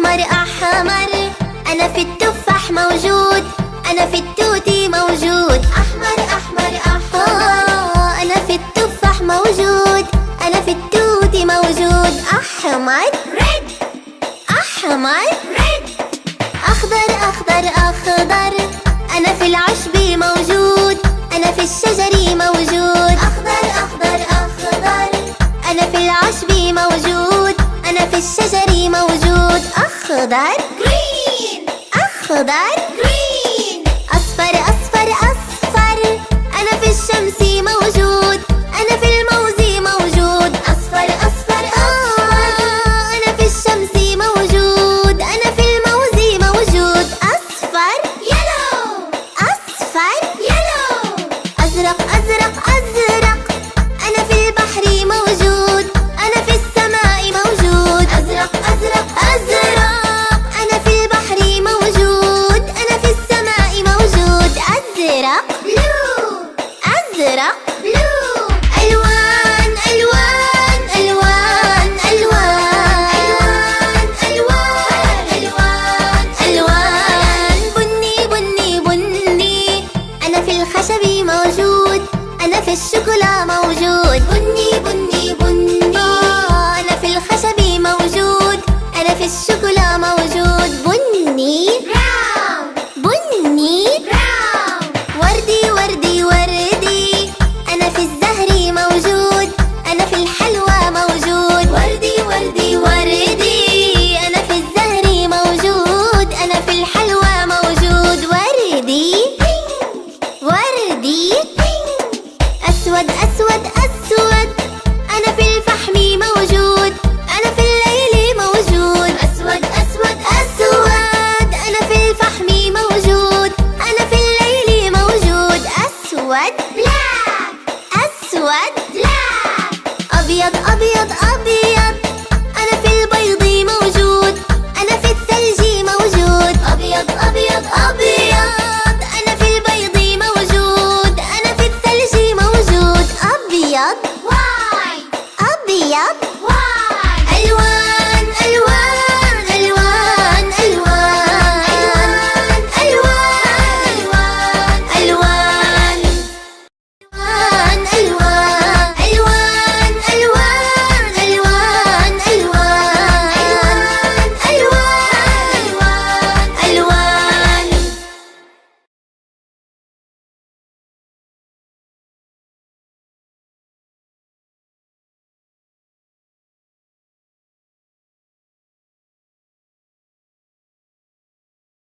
أحمر أحمر، أنا في التفاح موجود، أنا في التوتي موجود. أحمر أحمر أحمر، أنا في التفاح موجود، أنا في التوتي موجود. أحمر ريد، أحمر ريد. أخضر أخضر أخضر، أنا في العشب موجود، أنا في الشجر موجود. أخضر أخضر أخضر، أنا في العشب موجود، أنا في الشجر موجود. أخضر green، أخضر green. أصفر أصفر أصفر، أنا في الشمس موجود، أنا في الموز موجود. أصفر أصفر أصفر، أنا في الشمس موجود، أنا في الموز موجود. أصفر yellow، أصفر yellow. أزرق أزرق أزرق، أنا في البحر موجود، أنا في السماء موجود. أزرق أزرق أزرق، أنا في البحر موجود، أنا في السماء موجود. أزرق blue، أزرق blue. ألوان ألوان ألوان ألوان ألوان ألوان ألوان. بني بني بني، أنا في الخشب موجود، أنا في الشوكولا موجود. بني بني بني، أنا في الخشب موجود، أنا في الشوكولا موجود. بني براون، بني براون.